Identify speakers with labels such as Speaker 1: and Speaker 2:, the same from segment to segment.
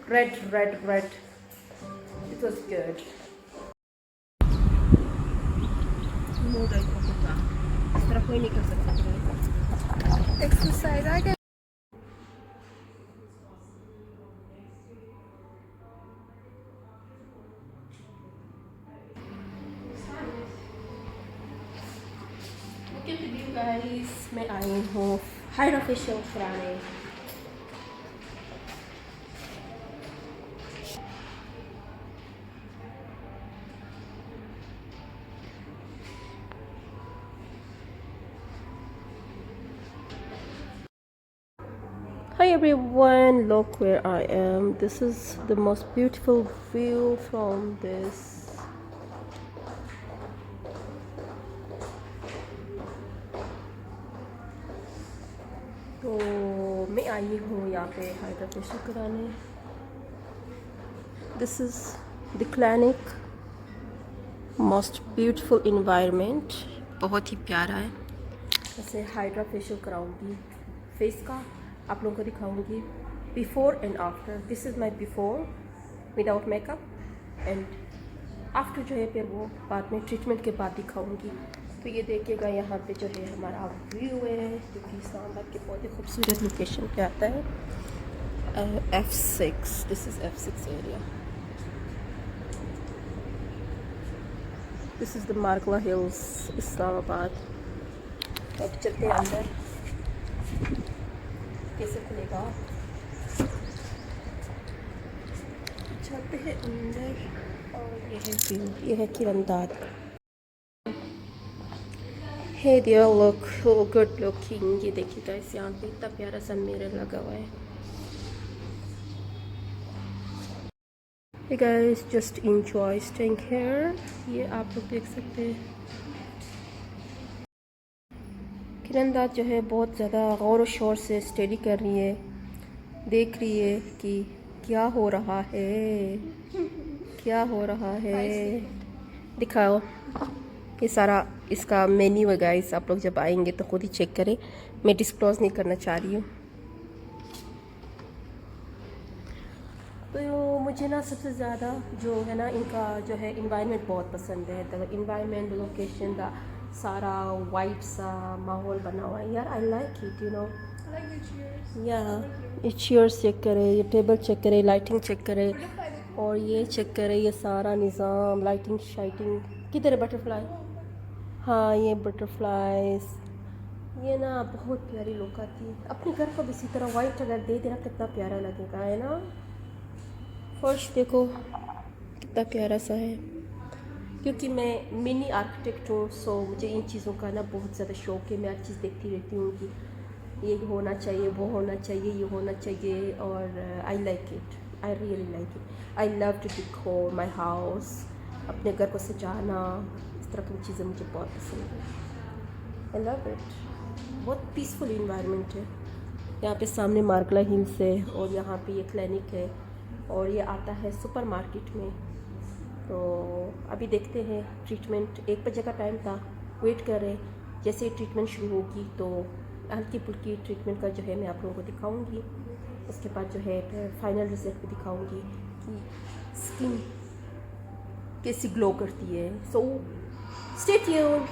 Speaker 1: red. It was good. इस तरह कोई नहीं कर सकता एक्सरसाइज आ गया. Look at the view guys. मैं आई हूँ hydrafacial कराने. Hi everyone, look where I am. This is the most beautiful view from this. तो मैं आई हूँ यहाँ पे हाइड्राफेशियल कराने. This is the clinic. Most beautiful environment. बहुत ही प्यारा है. ऐसे हाइड्राफेशियल कराऊंगी फेस का. आप लोगों को दिखाऊंगी before and after. This is my before without makeup and after जो है फिर वो बाद में ट्रीटमेंट के बाद दिखाऊंगी. तो ये देखिएगा यहाँ पे जो है हमारा व्यू है जो कि इस्लामाबाद के बहुत ही खूबसूरत लोकेशन पे आता है. F6. This is F6 area. This is the Margalla hills Islamabad. अब चलते हैं अंदर. कैसे खुलेगा? चलते हैं अंदर. और ये है व्यू. ये है किरंदाद. Hey dear look, good looking. ये देखिएगा इस यहाँ पे इतना प्यारा सा मिरर लगा हुआ है. Hey guys, just enjoy staying here. ये आप लोग देख सकते हैं. किरंदाज जो है बहुत ज़्यादा गौर और शोर से स्टडी कर रही है. देख रही है कि क्या हो रहा है, क्या हो रहा है. दिखाओ. ये सारा इसका मेन्यू है गाइस. आप लोग जब आएंगे तो खुद ही चेक करें. मैं डिस्क्लोज नहीं करना चाह रही हूँ. तो मुझे ना सबसे ज़्यादा जो है ना इनका जो है इन्वायरमेंट बहुत पसंद है. The environment, the location, the सारा वाइट सा माहौल बना हुआ है यार. आई लाइक इट, यू नो. या ये चेयर्स चेक करें, ये टेबल चेक करें, लाइटिंग चेक करें, और ये चेक करें ये सारा निज़ाम. लाइटिंग शाइटिंग. किधर है बटरफ्लाई? हाँ, ये बटरफ्लाइज. ये ना बहुत प्यारी लुक आती है. अपने घर को भी इसी तरह वाइट अगर दे देना कितना प्यारा लगेगा, है ना. फर्श देखो कितना प्यारा सा है. क्योंकि मैं मिनी आर्किटेक्ट हूँ, सो मुझे इन चीज़ों का ना बहुत ज़्यादा शौक है. मैं हर चीज़ देखती रहती हूँ कि ये होना चाहिए, वो होना चाहिए, ये होना चाहिए. और I like it. I really like it. I love to decor my house. अपने घर को सजाना, इस तरह की चीज़ें मुझे बहुत पसंद है. I love it. बहुत पीसफुल इन्वायरमेंट है. यहाँ पे सामने मार्गला हिल्स है और यहाँ पे ये क्लिनिक है और ये आता है सुपर मार्केट में. तो अभी देखते हैं ट्रीटमेंट. 1 बजे का टाइम था. वेट कर रहे हैं. जैसे ही ट्रीटमेंट शुरू होगी तो हल्की फुल्की ट्रीटमेंट का जो है मैं आप लोगों को दिखाऊंगी. उसके बाद जो है फाइनल रिजल्ट भी दिखाऊंगी कि स्किन कैसी ग्लो करती है. So stay tuned.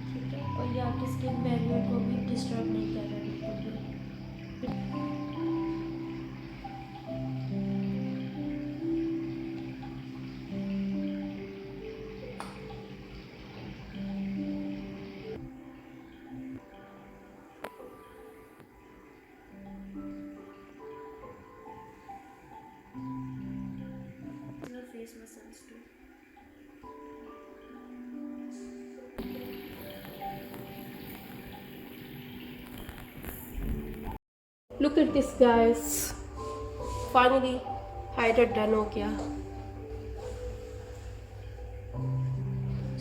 Speaker 1: ठीक है. और ये आपके स्किन बैरियर को भी डिस्टर्ब नहीं कर रहा है. Face muscles too. Look at this guys. Finally hydra done हो गया.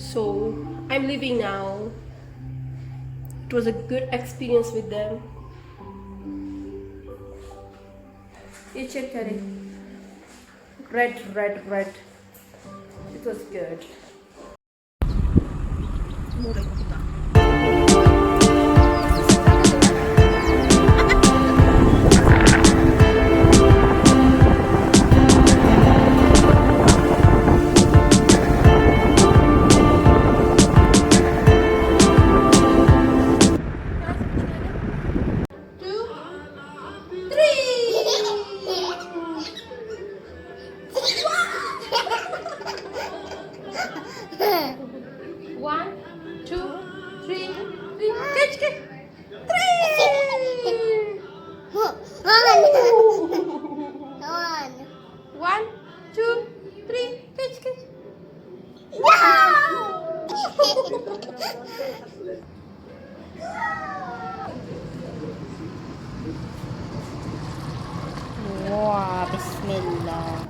Speaker 1: So I'm leaving now. It was a good experience with them. You check it. Red, red, red. It was good. One, two, three, three. Catch, catch. Three. One, two, three. Catch, catch. Wow!
Speaker 2: Wow, bismillah.